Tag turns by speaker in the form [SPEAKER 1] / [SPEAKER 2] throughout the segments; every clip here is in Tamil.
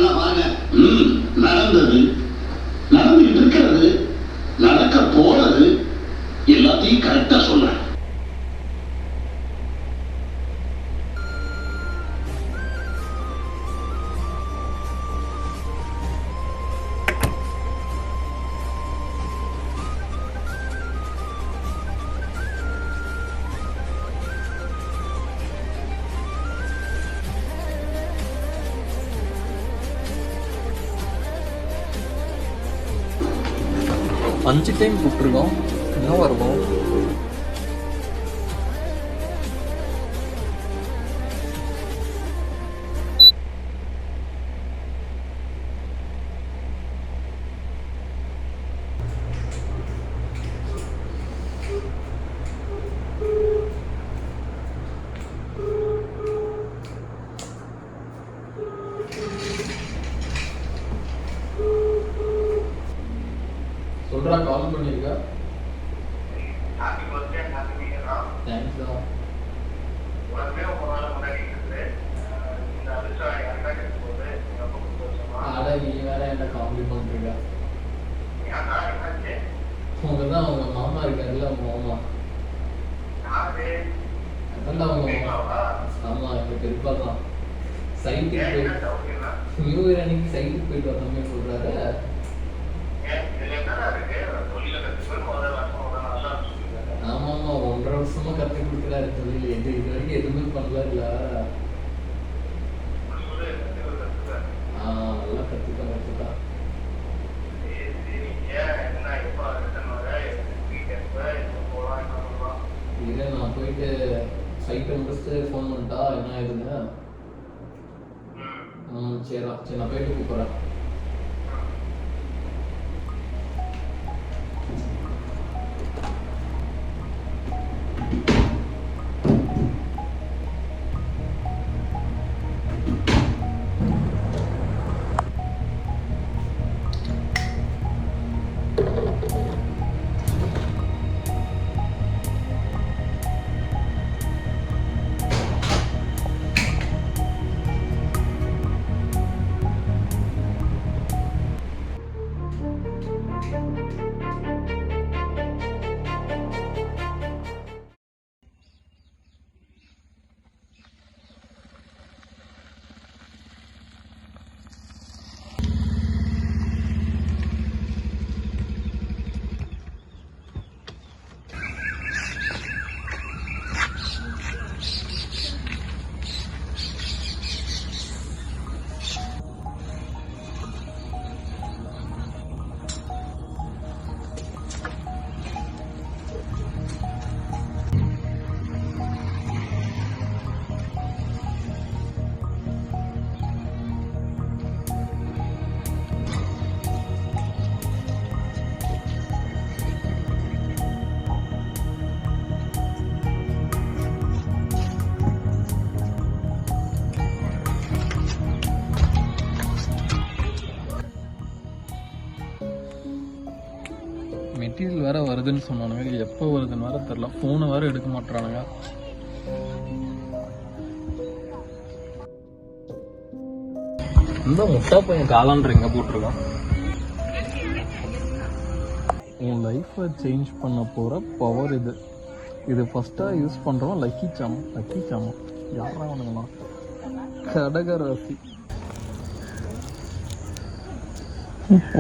[SPEAKER 1] நல்லா பாருங்க. நடந்தது, நடந்துட்டு இருக்கிறது, நடக்க போறது எல்லாத்தையும் கரெக்டா சொல்றேன்.
[SPEAKER 2] அஞ்சு டைம் கூப்பிட்டுருக்கோம், இன்னும் வருவோம். சொல்றா, கால் பண்ணிருக்கா. தேங்க்ஸ். ஆடா, நீ வேற என்ன காமெடி பண்றீங்க? அவங்கதான் அவங்க மாமா இருக்காருல்ல, மாமா. அதான் அவங்க ஆமா, எங்க பெருப்பா தான். சைட்டுக்கு போயிட்டு நியூ இயர் அன்னைக்கு சைட்டுக்கு போயிட்டு வந்தோமே சொல்றாரு. ஆமாமா, 1.5 வருஷமா கத்து கொடுக்குறாரு தொழில். இது வரைக்கும் எதுவுமே பண்ணல. நல்லா கத்துக்கா. இதே நான் போயிட்டு சைட்டை முடிச்சுட்டு ஃபோன் பண்ணிட்டா என்ன ஆயிடுங்க. சரிடா, சரி நான் போயிட்டு கூப்பிட்றேன். மெட்டீரியல் வேறு வருதுன்னு சொன்னானுங்க. எப்போ வருதுன்னு வேறு தெரில. ஃபோனை வேறு எடுக்க மாட்டுறானுங்க. இந்த முட்டா பையன் காலான்ற எங்கே போட்டிருக்கான். உன் லைஃப்பை சேஞ்ச் பண்ண போகிற பவர் இது. இது ஃபஸ்ட்டாக யூஸ் பண்ணுறோம். லக்கி சாமம் யாரா அவனுங்களாம். கடகராசி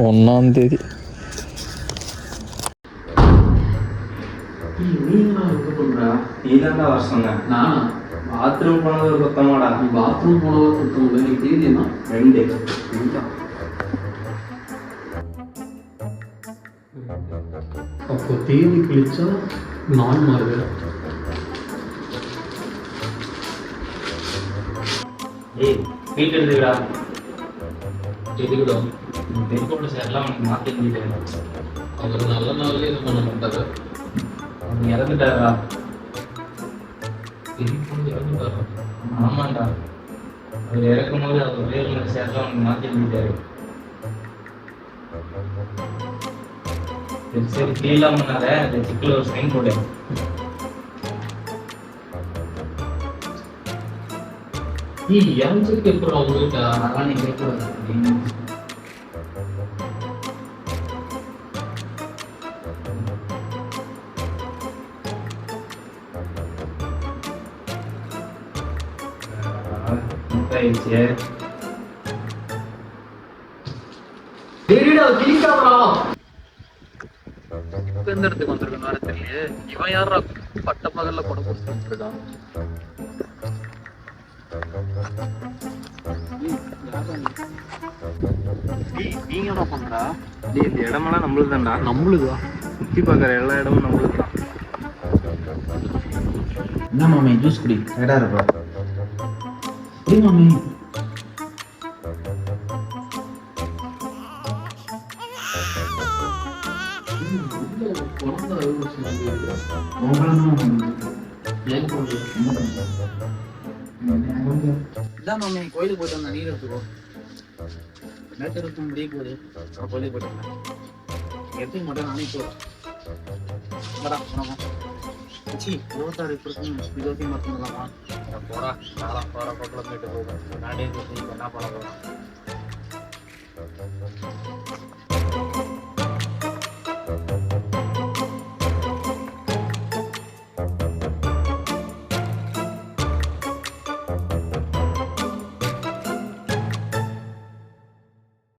[SPEAKER 2] 1ஆம் தேதி.
[SPEAKER 3] நீதான்டா வர சொன்ன. நானா? பாத்ரூம் போனது குத்தமாடா.
[SPEAKER 2] நீ பாத்ரூம் போனது குத்தம். நீ தேதி என்ன?
[SPEAKER 3] 2.
[SPEAKER 2] அப்போ தேதி கழிச்சா நான் மாறுது.
[SPEAKER 3] ஏய், வீட்டு இருக்குடா.
[SPEAKER 2] எதுக்குடா?
[SPEAKER 3] பெருக்கோட சேர்லாம் அவனுக்கு மாற்றி சொல்லிட்டேன்.
[SPEAKER 2] அவர் நல்ல நாள்லேயே இது பண்ண மாட்டாரு.
[SPEAKER 3] அவன் இறந்துட்டாரா?
[SPEAKER 2] இறந்துட்டாரா?
[SPEAKER 3] ஆமாண்டா. அவர் இறக்கும்போது அவர் பேர் சேர்லாம் அவனுக்கு மாற்றி சொல்லிட்டாரு. சரி ஃபீலாம் பண்ணாத. அந்த சிக்கில் ஒரு சைன் போட்டேன். என் சொல்லிட்டு எப்படி அவங்ககிட்ட அதெல்லாம் நீ கேட்கக்கூடாது.
[SPEAKER 2] எந்த இடத்துக்கு வந்திருக்கேன் வேற தெரியல. இவன் யாரா பட்ட பகல்ல கொடை கொடுத்துட்டு இருக்கான்? நீங்க என்ன பண்றா?
[SPEAKER 3] இந்த இடமெல்லாம் நம்மளுக்கு தான்டா.
[SPEAKER 2] நம்மளுதா?
[SPEAKER 3] சுத்தி பார்க்குற எல்லா இடமும் நம்மளுக்கு தான்.
[SPEAKER 4] என்ன மாமி ஜூஸ் குடி டயர்டா இருப்பா. குடி மாமி.
[SPEAKER 2] இதான் மாமி கோயிலுக்கு போயிட்டு வந்தேன். நீர் எடுத்துக்கோ. நேற்று எடுத்து முடிய போகுது. கோயிலுக்கு போயிட்டு வந்தேன். எடுத்துக்க மாட்டேன் நானே போகிறேன். வணக்கம். 26 இப்படி மறந்துடலாமா? போடா போகிற பக்கம் போயிட்டு போகும். நானே என்ன பண்ண போகிறேன்.